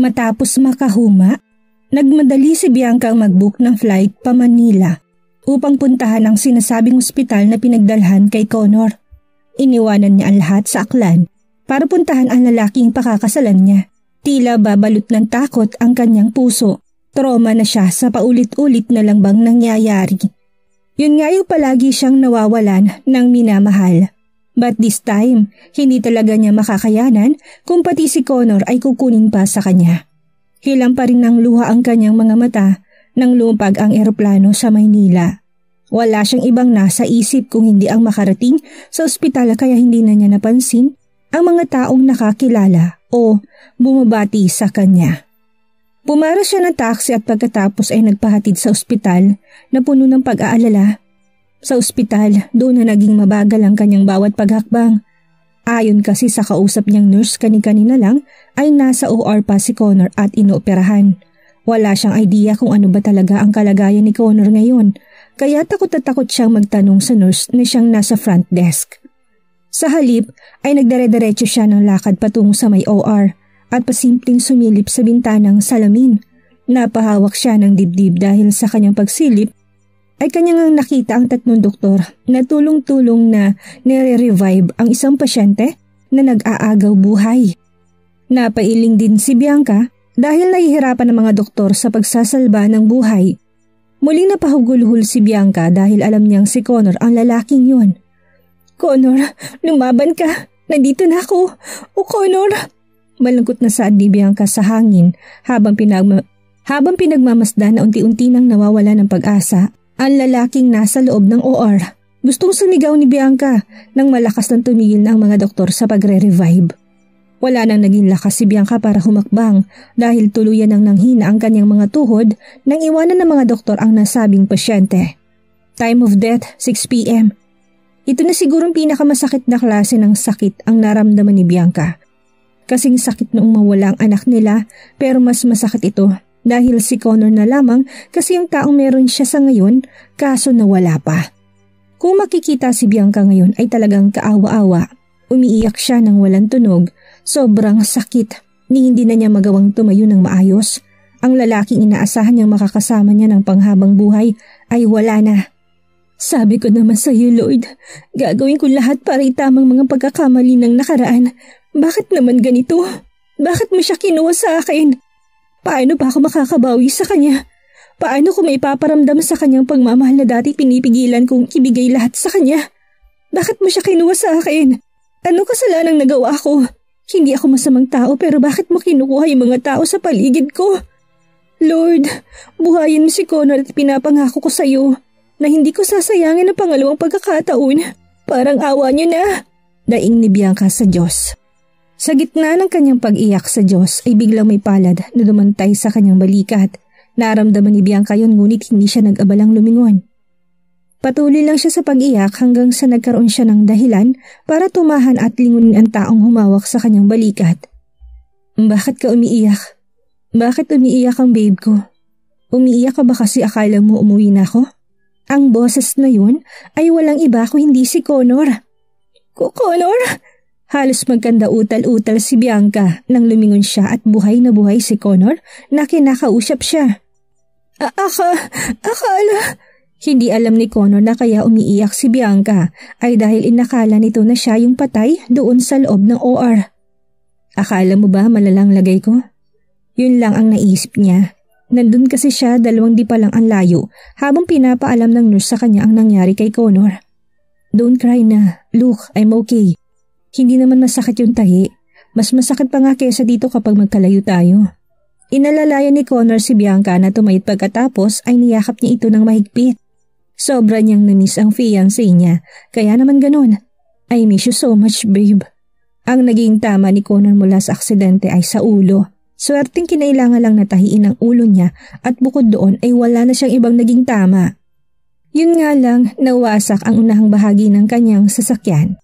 Matapos makahuma, nagmadali si Bianca ang mag-book ng flight pa Manila upang puntahan ang sinasabing ospital na pinagdalhan kay Connor. Iniwanan niya ang lahat sa Aklan para puntahan ang lalaking pakakasalan niya. Tila babalot ng takot ang kanyang puso. Trauma na siya sa paulit-ulit na lang bang nangyayari. Yun nga yung palagi siyang nawawalan ng minamahal. But this time, hindi talaga niya makakayanan kung pati si Connor ay kukunin pa sa kanya. Hilang pa rin ng luha ang kanyang mga mata nang lumapag ang eroplano sa Maynila. Wala siyang ibang nasa isip kung hindi ang makarating sa ospital kaya hindi na niya napansin ang mga taong nakakilala o bumabati sa kanya. Pumara siya ng taxi at pagkatapos ay nagpahatid sa ospital na puno ng pag-aalala. Sa ospital, doon na naging mabagal ang kanyang bawat paghakbang. Ayon kasi sa kausap niyang nurse kani-kanina lang ay nasa OR pa si Connor at inooperahan. Wala siyang idea kung ano ba talaga ang kalagayan ni Connor ngayon, kaya takot na takot siyang magtanong sa nurse na siyang nasa front desk. Sa halip ay nagdare-diretso siya ng lakad patungo sa may OR at pasimpleng sumilip sa bintanang salamin. Napahawak siya ng dibdib dahil sa kanyang pagsilip ay kanyang nakita ang 3 doktor na tulong-tulong na nire-revive ang isang pasyente na nag-aagaw buhay. Napailing din si Bianca dahil nahihirapan ng mga doktor sa pagsasalba ng buhay. Muling napahugulhul si Bianca dahil alam niyang si Connor ang lalaking yun. "Connor, lumaban ka! Nandito na ako! O Connor!" Malungkot na saad ni Bianca sa hangin habang pinagmamasdan na unti-unti nang nawawala ng pag-asa ang lalaking nasa loob ng OR. Gustong sumigaw ni Bianca nang malakas nang tumigil na ang mga doktor sa pagre-revive. Wala nang naging lakas si Bianca para humakbang dahil tuluyan nang nanghina ang kanyang mga tuhod nang iwanan ng mga doktor ang nasabing pasyente. Time of death, 6 p.m. Ito na sigurong pinakamasakit na klase ng sakit ang naramdaman ni Bianca. Kasing sakit noong mawala ang anak nila pero mas masakit ito dahil si Connor na lamang kasi yung taong meron siya sa ngayon kaso nawala pa. Kung makikita si Bianca ngayon ay talagang kaawa-awa. Umiiyak siya ng walang tunog. Sobrang sakit ni hindi na niya magawang tumayo ng maayos. Ang lalaking inaasahan niyang makakasama niya ng panghabang buhay ay wala na. "Sabi ko naman sa iyo, Lord, gagawin ko lahat para itamang mga pagkakamali ng nakaraan. Bakit naman ganito? Bakit mo siya kinuha sa akin? Paano ba ako makakabawi sa kanya? Paano ko maipaparamdam sa kanyang pagmamahal na dati pinipigilan kong ibigay lahat sa kanya? Bakit mo siya kinuha sa akin? Ano kasalanang nagawa ko? Hindi ako masamang tao pero bakit mo kinukuha yung mga tao sa paligid ko? Lord, buhayin mo si Connor at pinapangako ko sa iyo na hindi ko sasayangin ang pangalawang pagkakataon. Parang awa niyo na." Daing ni Bianca sa Diyos. Sa gitna ng kanyang pag-iyak sa Diyos ay biglang may palad na dumantay sa kanyang balikat. Naramdaman ni Bianca yun ngunit hindi siya nag-abalang lumingon. Patuloy lang siya sa pag-iyak hanggang sa nagkaroon siya ng dahilan para tumahan at lingunin ang taong humawak sa kanyang balikat. "Bakit ka umiiyak? Bakit umiiyak ang babe ko? Umiiyak ka ba kasi akala mo umuwi na ako?" Ang boses na yun ay walang iba kung hindi si Connor. "Connor?" Halos magkanda-utal-utal si Bianca nang lumingon siya at buhay na buhay si Connor na kinakausap siya. Akala... Hindi alam ni Connor na kaya umiiyak si Bianca ay dahil inakala nito na siya yung patay doon sa loob ng OR. "Akala mo ba malalang lagay ko?" Yun lang ang naisip niya. Nandun kasi siya 2 di pa lang ang layo habang pinapaalam ng nurse sa kanya ang nangyari kay Connor. "Don't cry na. Look, I'm okay. Hindi naman masakit yung tahi. Mas masakit pa nga kesa dito kapag magkalayo tayo." Inalalayan ni Connor si Bianca na tumayit pagkatapos ay niyakap niya ito ng mahigpit. Sobra niyang namiss ang fiancé niya, kaya naman ganun. "I miss you so much, babe." Ang naging tama ni Connor mula sa aksidente ay sa ulo. Swerteng kinailangan lang natahiin ang ulo niya at bukod doon ay wala na siyang ibang naging tama. Yun nga lang, nawasak ang unahang bahagi ng kanyang sasakyan.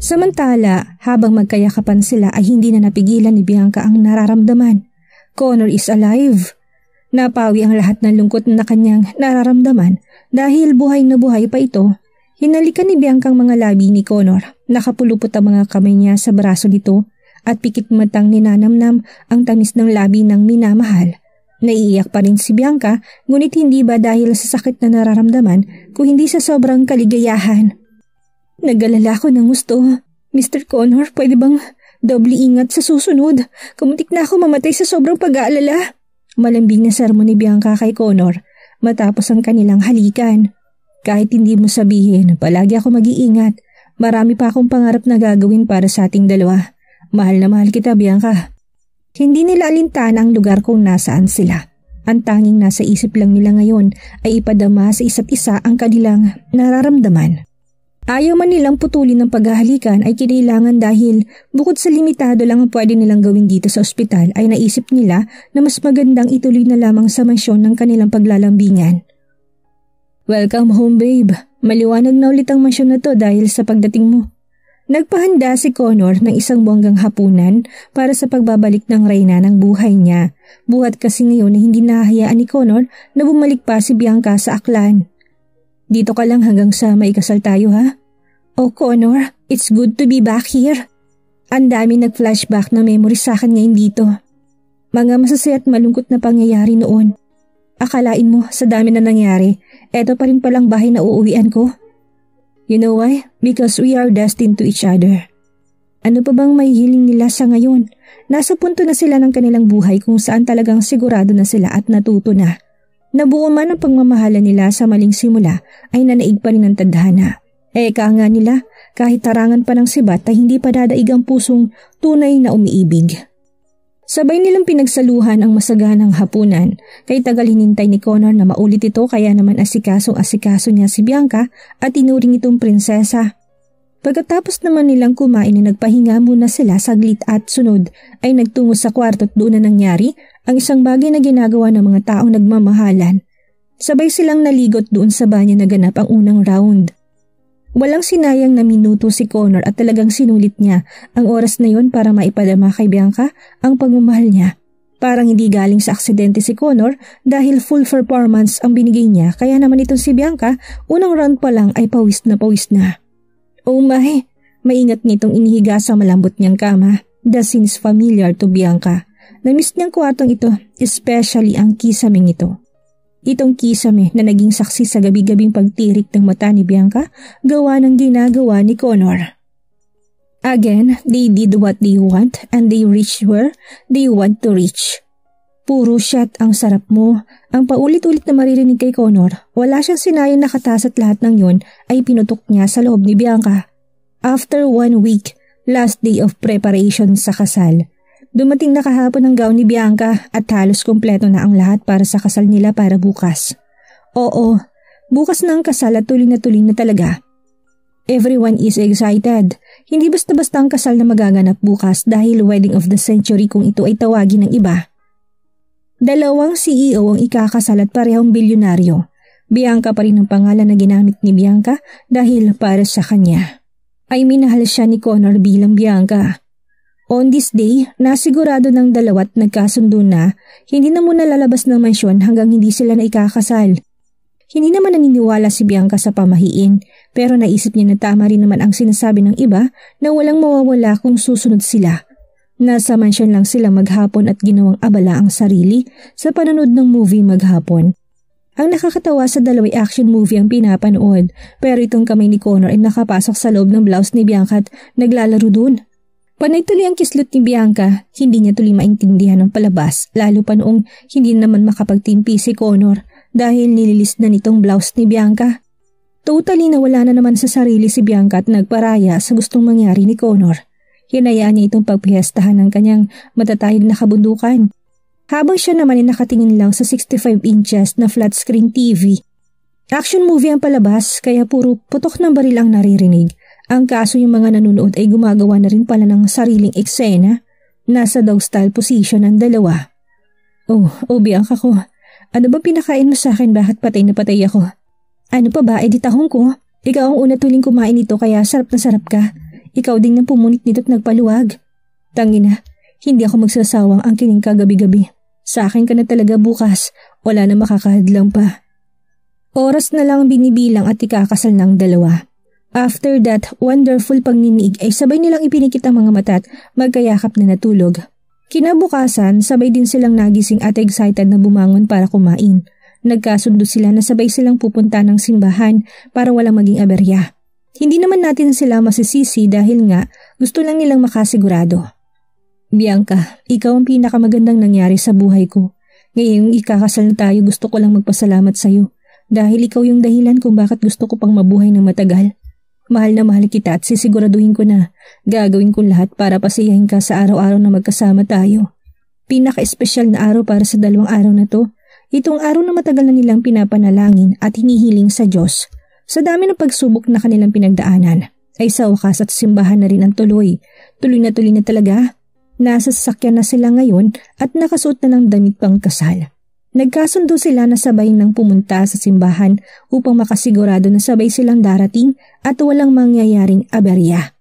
Samantala, habang magkayakapan sila ay hindi na napigilan ni Bianca ang nararamdaman. Connor is alive. Napawi ang lahat ng lungkot na kanyang nararamdaman dahil buhay na buhay pa ito. Hinalikan ni Bianca ang mga labi ni Connor. Nakapulupot ang mga kamay niya sa braso nito at pikit matang ninanamnam ang tamis ng labi ng minamahal. Naiiyak pa rin si Bianca, ngunit hindi ba dahil sa sakit na nararamdaman kung hindi sa sobrang kaligayahan. Nag-alala ko ng gusto. Mr. Connor, pwede bang doble ingat sa susunod? Kamuntik na ako mamatay sa sobrang pag-aalala. Malambing na sermon ni Bianca kay Connor matapos ang kanilang halikan. Kahit hindi mo sabihin, palagi ako mag-iingat. Marami pa akong pangarap na gagawin para sa ating dalawa. Mahal na mahal kita, Bianca. Hindi nila alintana ang lugar kung nasaan sila. Ang tanging nasa isip lang nila ngayon ay ipadama sa isa't isa ang kanilang nararamdaman. Ayaw man nilang putulin ng paghahalikan ay kinailangan dahil bukod sa limitado lang ang pwede nilang gawin dito sa ospital ay naisip nila na mas magandang ituloy na lamang sa mansyon ng kanilang paglalambingan. Welcome home, babe. Maliwanag na ulit ang mansyon na to dahil sa pagdating mo. Nagpahanda si Connor ng isang bonggang hapunan para sa pagbabalik ng reyna ng buhay niya. Buhat kasi ngayon na hindi nahahayaan ni Connor na bumalik pa si Bianca sa Aklan. Dito ka lang hanggang sa maikasal tayo, ha? Oh Connor, it's good to be back here. Ang dami nag-flashback na memories sa akin ngayon dito. Mga masasaya at malungkot na pangyayari noon. Akalain mo sa dami na nangyari, eto pa rin palang bahay na uuwian ko. You know why? Because we are destined to each other. Ano pa bang may hiling nila sa ngayon? Nasa punto na sila ng kanilang buhay kung saan talagang sigurado na sila at natuto na. Nabuo man ang pagmamahala nila sa maling simula ay nanaig pa rin ang tadhana. Eka nga nila, kahit tarangan pa ng sibat ay hindi pa dadaig ang pusong tunay na umiibig. Sabay nilang pinagsaluhan ang masaganang hapunan, kay tagal hinintay ni Connor na maulit ito kaya naman asikaso niya si Bianca at tinuring itong prinsesa. Pagkatapos naman nilang kumain ay nagpahinga muna sila saglit at sunod ay nagtungo sa kwarto at doon na nangyari ang isang bagay na ginagawa ng mga taong nagmamahalan. Sabay silang naligot doon sa banyo na ganap ang unang round. Walang sinayang na minuto si Connor at talagang sinulit niya ang oras na yon para maipadama kay Bianca ang pagmamahal niya. Parang hindi galing sa aksidente si Connor dahil full performance ang binigay niya kaya naman itong si Bianca unang round pa lang ay pawis na pawis na. Oh my, maingat nitong inihiga sa malambot niyang kama. The scene's familiar to Bianca. Namiss niyang kwartong ito, especially ang kisaming ito. Itong kisame na naging saksi sa gabi-gabing pagtirik ng mata ni Bianca, gawa ng ginagawa ni Connor. Again, they did what they want and they reached where they want to reach. Puro shot ang sarap mo. Ang paulit-ulit na maririnig kay Connor, wala siyang sinayang nakatas at lahat ng yon ay pinutok niya sa loob ni Bianca. After 1 week, last day of preparation sa kasal. Dumating na kahapon ang gown ni Bianca at halos kumpleto na ang lahat para sa kasal nila para bukas. Oo, bukas na ang kasal at tuloy na talaga. Everyone is excited. Hindi basta-basta ang kasal na magaganap bukas dahil wedding of the century kung ito ay tawagin ng iba. 2 CEO ang ikakasal at parehong bilyonaryo. Bianca pa rin ang pangalan na ginamit ni Bianca dahil para sa kanya. Ay minahal siya ni Connor bilang Bianca. On this day, nasigurado ng dalawa't nagkasundo na hindi na muna lalabas ng mansyon hanggang hindi sila na ikakasal. Hindi naman naniniwala si Bianca sa pamahiin pero naisip niya na tama rin naman ang sinasabi ng iba na walang mawawala kung susunod sila. Nasa mansyon lang sila maghapon at ginawang abala ang sarili sa panonood ng movie maghapon. Ang nakakatawa sa 2 action movie ang pinapanood pero itong kamay ni Connor ay nakapasok sa loob ng blouse ni Bianca at naglalaro dun. Panay tuloy ang kislot ni Bianca, hindi niya tuloy maintindihan ng palabas lalo pa noong hindi naman makapagtimpi si Connor dahil nililis na nitong blouse ni Bianca. Totally nawala na naman sa sarili si Bianca at nagparaya sa gustong mangyari ni Connor. Hinayaan niya itong pagpiestahan ng kanyang matatahid na kabundukan. Habang siya naman ay nakatingin lang sa 65 inches na flat screen TV. Action movie ang palabas kaya puro putok ng baril ang naririnig. Ang kaso yung mga nanonood ay gumagawa na rin pala ng sariling eksena. Nasa dog style position ang dalawa. Oh Bianca ko. Ano ba pinakain mo sa akin bakit patay na patay ako? Ano pa ba, tahong ko? Ikaw ang una tuling kumain nito kaya sarap na sarap ka. Ikaw din nang pumunit nito at nagpaluwag. Tangina, hindi ako magsasawang ang kining kagabi-gabi. Sa akin ka na talaga bukas, wala na makakahadlang pa. Oras na lang binibilang at ikakasal ng dalawa. After that wonderful pagninig ay sabay nilang ipinikit ang mga mata at magkayakap na natulog. Kinabukasan, sabay din silang nagising at excited na bumangon para kumain. Nagkasundo sila na sabay silang pupunta ng simbahan para walang maging aberya. Hindi naman natin sila masisisi dahil nga gusto lang nilang makasigurado. Bianca, ikaw ang pinakamagandang nangyari sa buhay ko. Ngayong ikakasal na tayo, gusto ko lang magpasalamat sa iyo dahil ikaw yung dahilan kung bakit gusto ko pang mabuhay ng matagal. Mahal na mahal kita at sisiguraduhin ko na gagawin ko lahat para pasayahin ka sa araw-araw na magkasama tayo. Pinaka-espesyal na araw para sa 2 araw na to. Itong araw na matagal na nilang pinapanalangin at hinihiling sa Diyos. Sa dami ng pagsubok na kanilang pinagdaanan, ay sa wakas at simbahan na rin ang tuloy. Tuloy na talaga. Nasa sasakyan na sila ngayon at nakasuot na ng damit pang kasal. Nagkasundo sila na sabay nang pumunta sa simbahan upang makasigurado na sabay silang darating at walang mangyayaring aberya.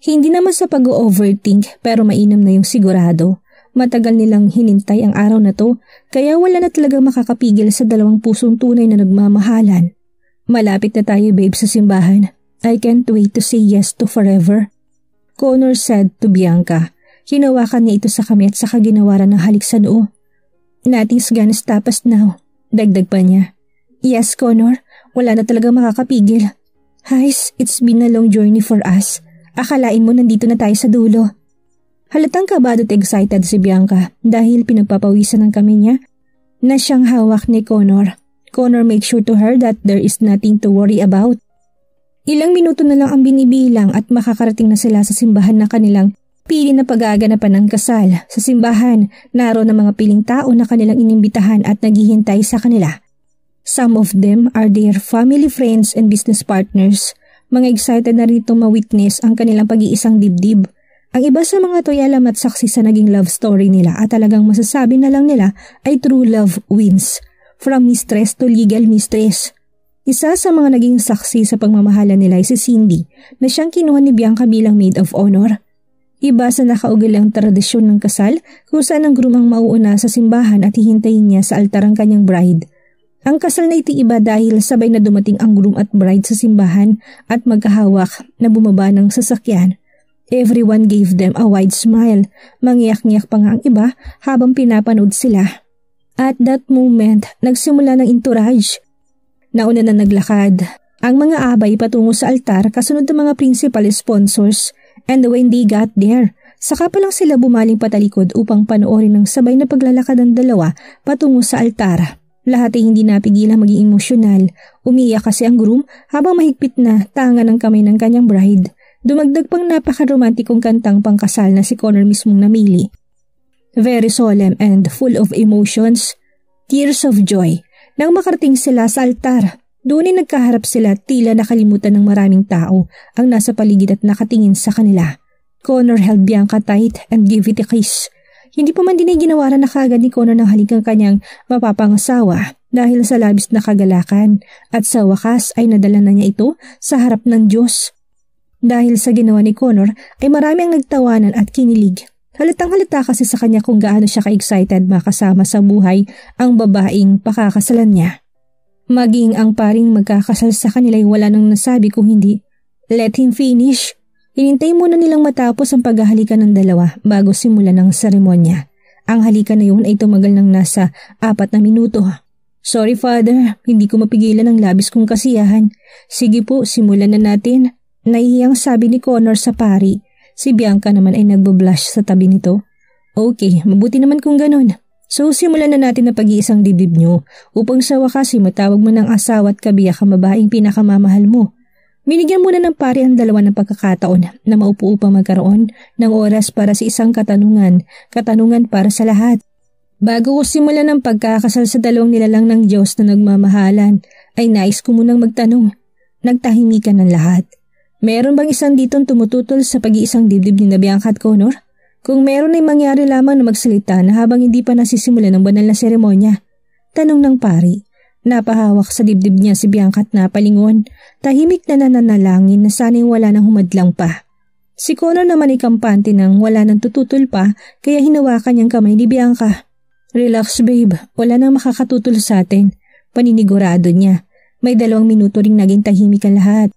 Hindi naman sa pag-overthink pero mainam na yung sigurado. Matagal nilang hinintay ang araw na to kaya wala na talaga makakapigil sa 2 pusong tunay na nagmamahalan. Malapit na tayo babe sa simbahan. I can't wait to say yes to forever. Connor said to Bianca. Hinawakan niya ito sa kamay at saka ginawaran ng halik sa noo. Nothing's gonna stop us now. Dagdag pa niya. Yes, Connor. Wala na talaga makakapigil. Guys, it's been a long journey for us. Akalain mo nandito na tayo sa dulo. Halatang kabado at excited si Bianca dahil pinagpapawisan ng kamay niya na siyang hawak ni Connor. Connor made sure to her that there is nothing to worry about. Ilang minuto na lang ang binibilang at makakarating na sila sa simbahan na kanilang pili na pag-aaganapan ng kasal. Sa simbahan, naroon ang mga piling tao na kanilang inimbitahan at naghihintay sa kanila. Some of them are their family, friends, and business partners. Mga excited na rito ma-witness ang kanilang pag-iisang dibdib. Ang iba sa mga to'y alam at saksi sa naging love story nila at talagang masasabi na lang nila ay true love wins. From mistress to legal mistress. Isa sa mga naging saksi sa pagmamahalan nila ay si Cindy na siyang kinuha ni Bianca bilang maid of honor. Iba sa nakaugilang tradisyon ng kasal kung saan ang groom ang mauuna sa simbahan at hihintayin niya sa altar ang kanyang bride. Ang kasal na iti iba dahil sabay na dumating ang groom at bride sa simbahan at magkahawak na bumaba ng sasakyan. Everyone gave them a wide smile. Mangiyak-ngiyak pa nga ang iba habang pinapanood sila. At that moment, nagsimula ng entourage. Nauna na naglakad ang mga abay patungo sa altar kasunod ng mga principal sponsors. And when they got there, saka pa lang sila bumaling patalikod upang panoorin ng sabay na paglalakad ng dalawa patungo sa altar. Lahat ay hindi napigilang maging emosyonal. Umiiyak kasi ang groom habang mahigpit na tanga ng kamay ng kanyang bride. Dumagdag pang napaka-romantikong kantang pangkasal na si Connor mismong namili. Very solemn and full of emotions. Tears of joy. Nang makarating sila sa altar, doon ay nagkaharap sila tila nakalimutan ng maraming tao ang nasa paligid at nakatingin sa kanila. Connor held Bianca tight and gave it a kiss. Hindi pa man din ay ginawaran na kaagad ni Connor ng halik ang kanyang mapapangasawa dahil sa labis na kagalakan at sa wakas ay nadala na niya ito sa harap ng Diyos. Dahil sa ginawa ni Connor ay marami ang nagtawanan at kinilig. Halatang-halata kasi sa kanya kung gaano siya ka-excited makasama sa buhay ang babaeng pakakasalan niya. Maging ang paring magkakasal sa kanila ay wala nang nasabi kung hindi, let him finish. Hinintay muna nilang matapos ang paghahalikan ng dalawa bago simulan ng seremonya. Ang halikan na yun ay tumagal ng nasa 4 na minuto. Sorry father, hindi ko mapigilan ang labis kong kasiyahan. Sige po, simulan na natin. Nahihiyang sabi ni Connor sa pari. Si Bianca naman ay nagbablush sa tabi nito. Okay, mabuti naman kung ganun. So simulan na natin na pag-iisang dibdib nyo upang sa wakas matawag mo ng asawa at kabiyak ang babaeng pinakamamahal mo. Binigyan muna ng pari ang dalawa ng pagkakataon na maupo upang magkaroon ng oras para sa isang katanungan para sa lahat. Bago ko simulan ng pagkakasal sa dalawang nilalang ng Diyos na nagmamahalan, ay nais ko munang magtanong. Nagtahimikan ng lahat. Meron bang isang ditong tumututol sa pag-iisang dibdib ni Bianca at Connor? Kung meron ay mangyari lamang na magsalita na habang hindi pa nasisimulan ng banal na seremonya. Tanong ng pari. Napahawak sa dibdib niya si Bianca at napalingon. Tahimik na nananalangin na sana'y wala nang humadlang pa. Si Connor naman ay kampante nang wala nang tututol pa kaya hinawakan niyang kamay ni Bianca. Relax babe, wala nang makakatutol sa atin. Paninigurado niya. May 2 minuto ring naging tahimik ang lahat.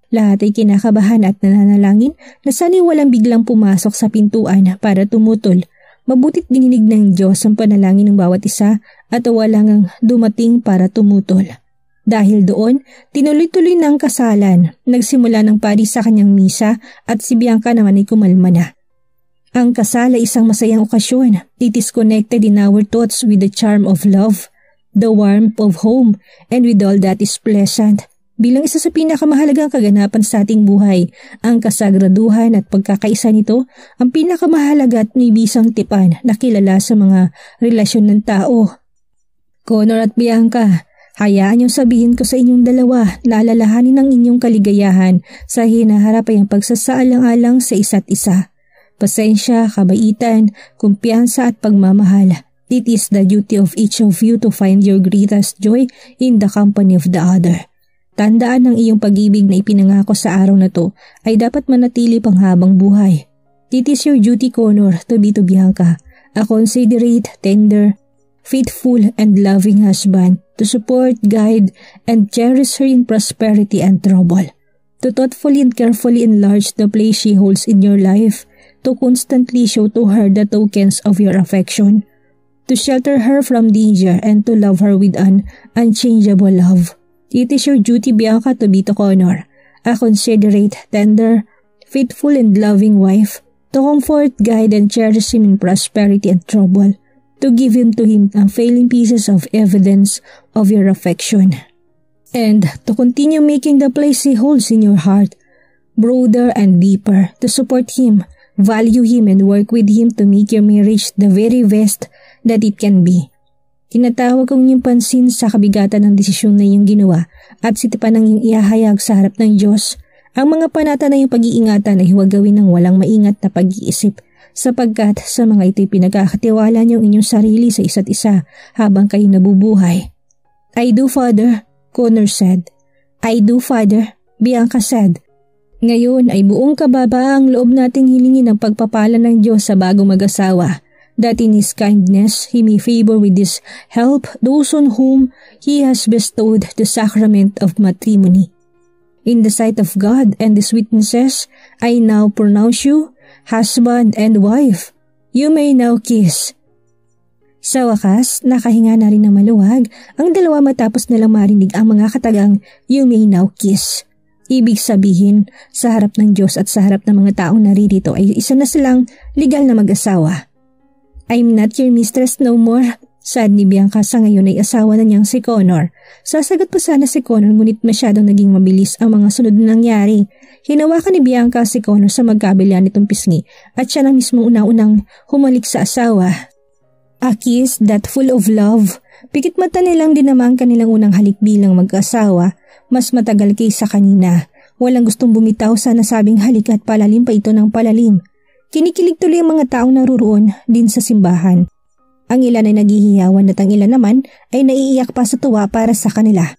Lahat ay kinakabahan at nananalangin na sana'y walang biglang pumasok sa pintuan para tumutol. Mabutit dininig ng Diyos ang panalangin ng bawat isa at walang ang dumating para tumutol. Dahil doon, tinuloy-tuloy na ang kasalan. Nagsimula ng pari sa kanyang misa at si Bianca naman ay kumalma na. Ang kasal ay isang masayang okasyon. It is connected in our thoughts with the charm of love, the warmth of home, and with all that is pleasant. Bilang isa sa pinakamahalagang kaganapan sa ating buhay, ang kasagraduhan at pagkakaisa nito ang pinakamahalaga at nibisang tipan na kilala sa mga relasyon ng tao. Connor at Bianca, hayaan niyong sabihin ko sa inyong dalawa na alalahanin ang inyong kaligayahan sa hinaharap ay ang pagsasaalang-alang sa isa't isa. Pasensya, kabaitan, kumpiyansa at pagmamahal. It is the duty of each of you to find your greatest joy in the company of the other. Tandaan ng iyong pag-ibig na ipinangako sa araw na to ay dapat manatili pang habang buhay. It is your duty, Connor, to be to Bianca, a considerate, tender, faithful, and loving husband, to support, guide, and cherish her in prosperity and trouble, to thoughtfully and carefully enlarge the place she holds in your life, to constantly show to her the tokens of your affection, to shelter her from danger, and to love her with an unchangeable love. It is your duty, Bianca, to be to Connor, a considerate, tender, faithful, and loving wife, to comfort, guide, and cherish him in prosperity and trouble, to give him to him unfailing pieces of evidence of your affection, and to continue making the place he holds in your heart broader and deeper, to support him, value him, and work with him to make your marriage the very best that it can be. Tinatawag kong iyong pansin sa kabigatan ng desisyon na iyong ginawa at sitipan ng iyong ihahayag sa harap ng Diyos. Ang mga panata na iyong pag-iingatan ay huwag gawin ng walang maingat na pag-iisip sapagkat sa mga ito'y pinagkakatiwala niyo ang inyong sarili sa isa't isa habang kayo nabubuhay. I do, Father, Connor said. I do, Father, Bianca said. Ngayon ay buong kababa ang loob nating hilingin ang pagpapala ng Diyos sa bagong mag-asawa, that in His kindness He may favor with His help those on whom He has bestowed the sacrament of matrimony. In the sight of God and His witnesses, I now pronounce you husband and wife. You may now kiss. Sa wakas, nakahinga na rin ng maluwag ang dalawa matapos nilang marinig ang mga katagang you may now kiss. Ibig sabihin, sa harap ng Diyos at sa harap ng mga taong naririto ay isa na silang legal na mag-asawa. I'm not your mistress no more, said ni Bianca sa ngayon ay asawa na niyang si Connor. Sasagot pa sana si Connor ngunit masyadong naging mabilis ang mga sunod na nangyari. Hinawakan ni Bianca si Connor sa magkabila nitong pisngi at siya na mismo una-unang humalik sa asawa. A kiss that full of love. Pikit mata nilang dinama ang kanilang unang halik bilang mag-asawa. Mas matagal kaysa kanina. Walang gustong bumitaw sa nasabing halik at palalim pa ito ng palalim. Kinikilig tuloy ang mga taong naruroon din sa simbahan. Ang ilan ay naghihiyawan at ang ilan naman ay naiiyak pa sa tuwa para sa kanila.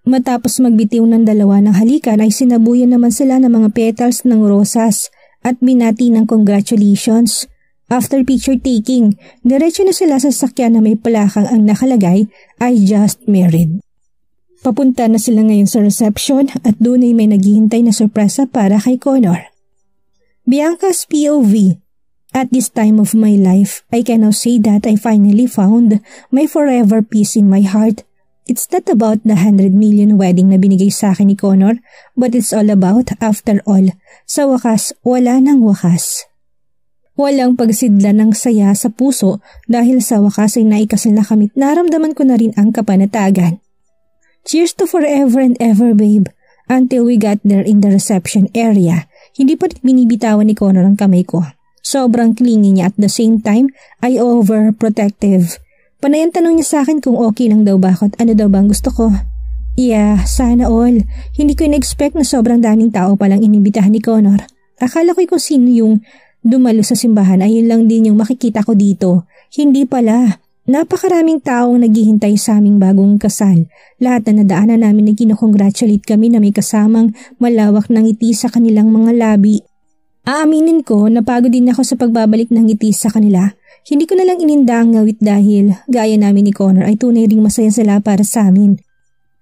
Matapos magbitiw ng dalawa ng halikan ay sinabuyan naman sila ng mga petals ng rosas at binati ng congratulations. After picture taking, diretso na sila sa sakyan na may plakang ang nakalagay I just married. Papunta na sila ngayon sa reception at doon ay may naghihintay na sorpresa para kay Connor. Bianca's POV. At this time of my life, I can now say that I finally found my forever peace in my heart. It's not about the 100 million wedding na binigay sa akin ni Connor, but it's all about, after all, sa wakas, wala nang wakas. Walang pagsidla ng saya sa puso dahil sa wakas ay naikasal na kami't naramdaman ko na rin ang kapanatagan. Cheers to forever and ever, babe. Until we got there in the reception area, hindi pa rin binibitawan ni Connor ang kamay ko. Sobrang clingy niya at the same time ay overprotective. Panay ang tanong niya sa akin kung okay lang daw ba ako at ano daw bang gusto ko. Yeah, sana all. Hindi ko in-expect na sobrang daming tao palang inibitahan ni Connor. Akala ko kung sino yung dumalo sa simbahan ay yun lang din yung makikita ko dito. Hindi pala. Napakaraming taong naghihintay sa aming bagong kasal. Lahat na nadaanan namin na kinokongratulate kami na may kasamang malawak na ngiti sa kanilang mga labi. Aaminin ko, napagod din ako sa pagbabalik ng ngiti sa kanila. Hindi ko na lang ininda ang ngawit dahil, gaya namin ni Connor, ay tunay ring masaya sila para sa amin.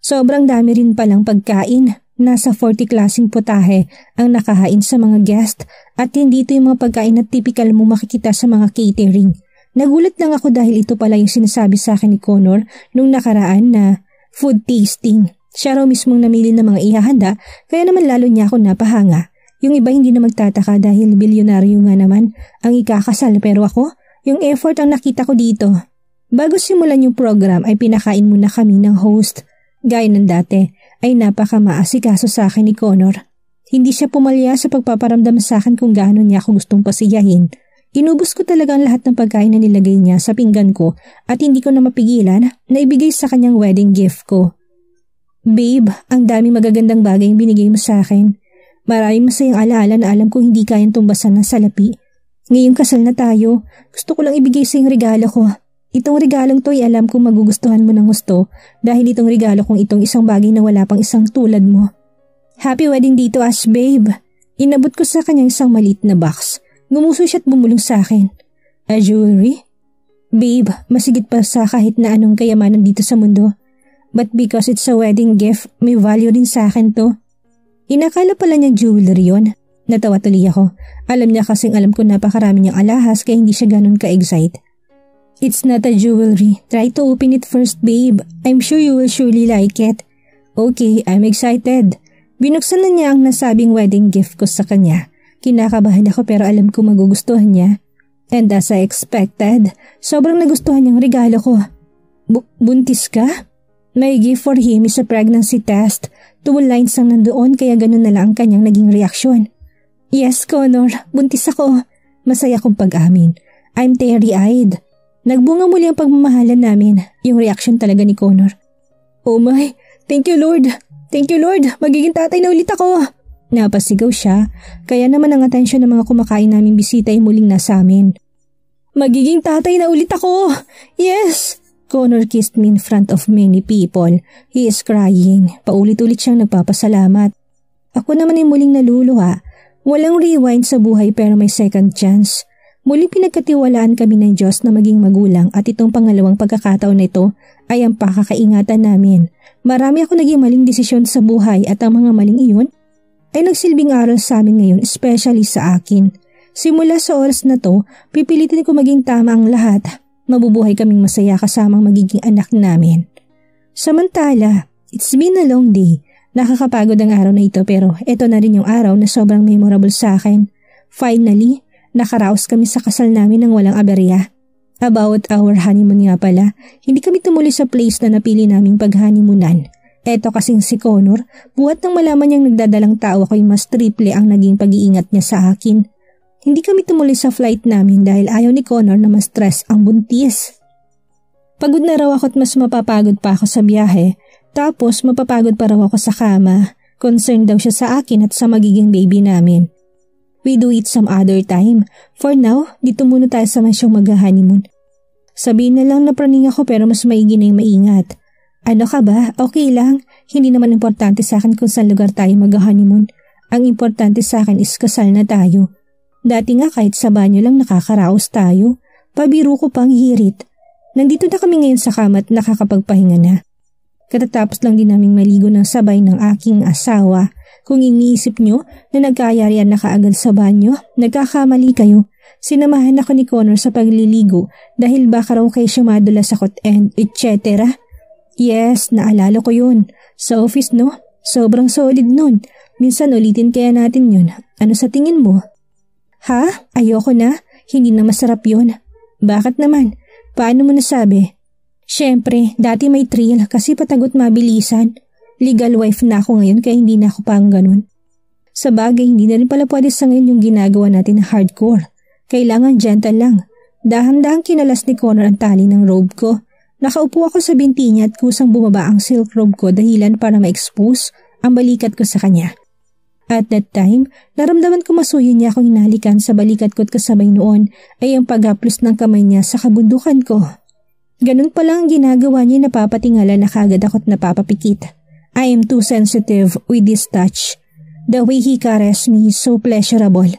Sobrang dami rin palang pagkain. Nasa 40 klaseng putahe ang nakahain sa mga guest at hindi ito yung mga pagkain na typical mo makikita sa mga catering. Nagulat lang ako dahil ito pala yung sinasabi sa akin ni Connor nung nakaraan na food tasting. Siya raw mismong namili ng mga ihahanda kaya naman lalo niya ako napahanga. Yung iba hindi na magtataka dahil bilyonaryo nga naman ang ikakasal pero ako, yung effort ang nakita ko dito. Bago simulan yung program ay pinakain muna kami ng host. Gaya ng dati ay napaka-maasikaso sa akin ni Connor. Hindi siya pumalya sa pagpaparamdam sa akin kung gaano niya ako gustong pasiyahin. Inubos ko talaga ang lahat ng pagkain na nilagay niya sa pinggan ko at hindi ko na mapigilan na ibigay sa kanyang wedding gift ko. Babe, ang daming magagandang bagay yung binigay mo sa akin. Maraming masayang alaala na alam ko hindi kayang tumbasan ng salapi. Ngayong kasal na tayo, gusto ko lang ibigay sa yung regalo ko. Itong regalong to ay alam kong magugustuhan mo ng gusto dahil itong regalo kong itong isang bagay na wala pang isang tulad mo. Happy wedding dito, Ash babe. Inabot ko sa kanya isang maliit na box. Gumuso siya at bumulong sa akin. A jewelry? Babe, masigit pa sa kahit na anong kayamanan dito sa mundo. But because it's a wedding gift, may value rin sa akin to. Inakala pala niyang jewelry yon. Natawa tuloy ako. Alam niya kasing alam ko napakarami niyang alahas kaya hindi siya ganun ka-excite. It's not a jewelry. Try to open it first, babe. I'm sure you will surely like it. Okay, I'm excited. Binuksan na niya ang nasabing wedding gift ko sa kanya. Kinakabahan ako pero alam ko magugustuhan niya. And as I expected, sobrang nagustuhan niyang regalo ko. Buntis ka? My gift for him is a pregnancy test. 2 lines ang nandoon kaya ganun na lang ang kanyang naging reaksyon. Yes, Connor, buntis ako. Masaya kong pag-amin. I'm teary-eyed. Nagbunga muli ang pagmamahalan namin, yung reaksyon talaga ni Connor. Oh my, thank you Lord, magiging tatay na ulit ako. Napasigaw siya, kaya naman ang atensyon ng mga kumakain naming bisita ay muling nasa amin. Magiging tatay na ulit ako, yes! Connor kissed me in front of many people. He is crying, paulit-ulit siyang nagpapasalamat. Ako naman ay muling naluluha, walang rewind sa buhay pero may second chance. Muling pinagkatiwalaan kami ng Diyos na maging magulang at itong pangalawang pagkakataon na ito ay ang pakakaingatan namin. Marami ako naging maling desisyon sa buhay at ang mga maling iyon ay nagsilbing aral sa amin ngayon, especially sa akin. Simula sa oras na to, pipilitin ko maging tama ang lahat. Mabubuhay kaming masaya kasamang magiging anak namin. Samantala, it's been a long day. Nakakapagod ang araw na ito pero ito na rin yung araw na sobrang memorable sa akin. Finally, nakaraos kami sa kasal namin ng walang aberya. About our honeymoon nga pala, hindi kami tumuloy sa place na napili naming paghanimunan. Eto kasing si Connor, buhat nang malaman niyang nagdadalang tao ako'y mas triple ang naging pag-iingat niya sa akin. Hindi kami tumuloy sa flight namin dahil ayaw ni Connor na mas stress ang buntis. Pagod na raw ako at mas mapapagod pa ako sa biyahe, tapos mapapagod pa raw ako sa kama. Concerned daw siya sa akin at sa magiging baby namin. We do it some other time. For now, dito muna tayo sa masyong mag-honeymoon. Sabihin na lang na praning ako pero mas maigi na yung maingat. Ano ka ba? Okay lang. Hindi naman importante sa akin kung saan lugar tayo mag-honeymoon. Ang importante sa akin is kasal na tayo. Dati nga kahit sa banyo lang nakakaraos tayo. Pabiro ko pang hirit. Nandito na kami ngayon sa kama at nakakapagpahinga na. Katatapos lang din naming maligo ng sabay ng aking asawa. Kung iniisip nyo na nagkayarian na kaagad sa banyo, nagkakamali kayo. Sinamahan ako ni Connor sa pagliligo dahil baka raw kayo siya madula sa kot and etc. Yes, naalala ko yun. Sa office no? Sobrang solid nun. Minsan ulitin kaya natin yun. Ano sa tingin mo? Ha? Ayoko na. Hindi na masarap yun. Bakit naman? Paano mo nasabi? Siyempre, dati may thrill kasi patagot mabilisan. Legal wife na ako ngayon kaya hindi na ako pang ganun. Sa bagay, hindi na rin pala pwede sa ngayon yung ginagawa natin na hardcore. Kailangan gentle lang. Dahan-dahan kinalas ni Connor ang tali ng robe ko. Nakaupo ako sa binti niya at kusang bumaba ang silk robe ko dahilan para ma-expose ang balikat ko sa kanya. At that time, naramdaman ko masuyo niya akong hinalikan sa balikat ko at kasabay noon ay ang pag-haplos ng kamay niya sa kabundukan ko. Ganun pala ang ginagawa niya, napapatingala na kagad ako at napapapikit. I am too sensitive with this touch. The way he caressed me is so pleasurable.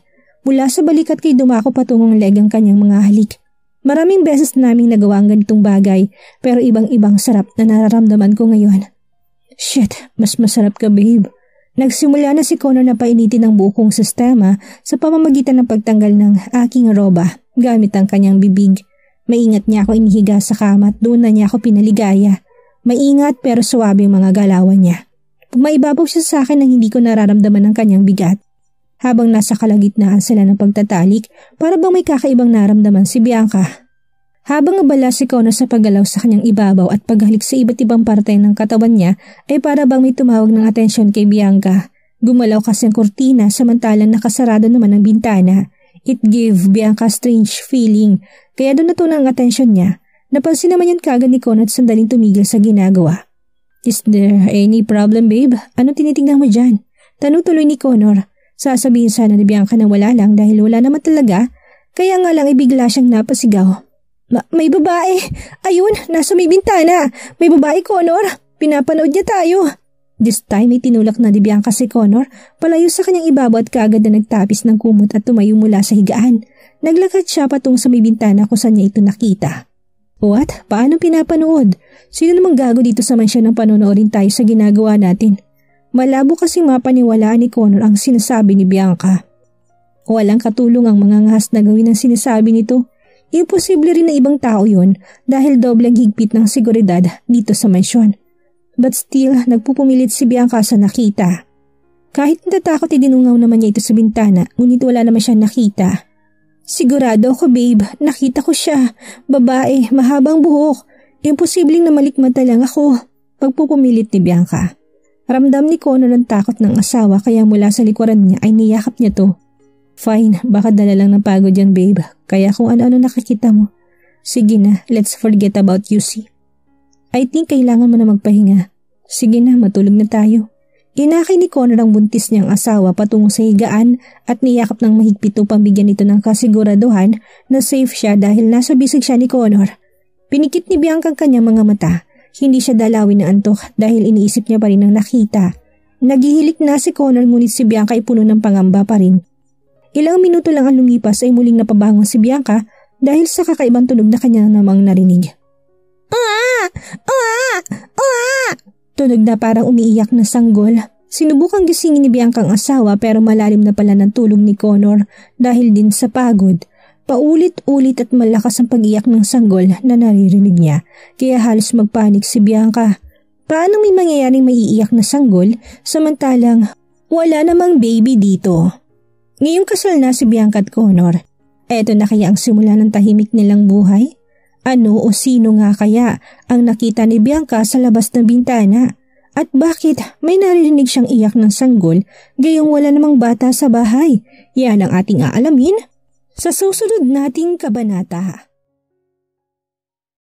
Mula sa balikat kay dumako patungong leg ang kanyang mga halik. Maraming beses na naming nagawa ang ganitong bagay pero ibang-ibang sarap na nararamdaman ko ngayon. Shit, mas masarap ka babe. Nagsimula na si Connor na painitin ang buo kong sistema sa pamamagitan ng pagtanggal ng aking roba gamit ang kanyang bibig. Maingat niya ako inihiga sa kama at doon na niya ako pinaligaya. Maingat pero suwabe ang mga galawan niya. Pumaibabaw siya sa akin nang hindi ko nararamdaman ang kanyang bigat. Habang nasa kalagitnaan sila ng pagtatalik, para bang may kakaibang naramdaman si Bianca. Habang abala si Connor sa paggalaw sa kanyang ibabaw at paghalik sa iba't ibang parte ng katawan niya, ay para bang may tumawag ng atensyon kay Bianca. Gumalaw kasi ang kurtina samantalang nakasarado naman ang bintana. It gave Bianca a strange feeling, kaya doon natunan ang atensyon niya. Napansin naman yan kagad ni Connor at sandaling tumigil sa ginagawa. Is there any problem, babe? Ano tinitingnan mo dyan? Tanong tuloy ni Connor. Sasabihin sana ni Bianca na wala lang dahil wala naman talaga, kaya nga lang ibigla siyang napasigaw. May babae! Ayun, nasa may bintana! May babae, Connor! Pinapanood niya tayo! This time ay tinulak na ni Bianca si Connor palayo sa kanyang ibabaw at kaagad na nagtapis ng kumot at tumayo mula sa higaan. Naglakad siya patung sa may bintana kung saan niya ito nakita. What? Paano pinapanood? Sino namang gago dito sa mansyon ng panonoorin tayo sa ginagawa natin? Malabo kasing mapaniwalaan ni Connor ang sinasabi ni Bianca. Walang katulong ang mga ngahas na gawin ang sinasabi nito. Imposible rin na ibang tao yun dahil dobleng higpit ng seguridad dito sa mansyon. But still, nagpupumilit si Bianca sa nakita. Kahit natatakot dinungaw naman niya ito sa bintana, ngunit wala naman siya nakita. Sigurado ako, babe, nakita ko siya. Babae, mahabang buhok. Imposibleng na malikmata lang ako. Pagpupumilit ni Bianca. Ramdam ni Connor ang takot ng asawa kaya mula sa likuran niya ay niyakap niya to. Fine, baka dala lang ng pagod yan, babe. Kaya kung ano-ano nakikita mo. Sige na, let's forget about UC. I think kailangan mo na magpahinga. Sige na, matulog na tayo. Inakay ni Connor ang buntis niyang asawa patungo sa higaan at niyakap ng mahigpit upang bigyan ito ng kasiguraduhan na safe siya dahil nasa bisig siya ni Connor. Pinikit ni Bianca ang kanyang mga mata. Hindi siya dalawin na antok dahil iniisip niya pa rin ang nakita. Naghihilik na si Connor ngunit si Bianca ay puno ng pangamba pa rin. Ilang minuto lang ang lumipas ay muling napabangon si Bianca dahil sa kakaibang tunog na kanya namang narinig. Tunog na parang umiiyak na sanggol. Sinubukang gisingin ni Bianca ang asawa pero malalim na pala ng tulog ni Connor dahil din sa pagod. Paulit-ulit at malakas ang pag-iyak ng sanggol na naririnig niya kaya halos magpanik si Bianca. Paano may mangyayaring maiiyak na sanggol samantalang wala namang baby dito? Ngayong kasal na si Bianca at Connor. Eto na kaya ang simula ng tahimik nilang buhay? Ano o sino nga kaya ang nakita ni Bianca sa labas ng bintana? At bakit may naririnig siyang iyak ng sanggol gayong wala namang bata sa bahay? Yan ang ating aalamin sa susunod nating kabanata.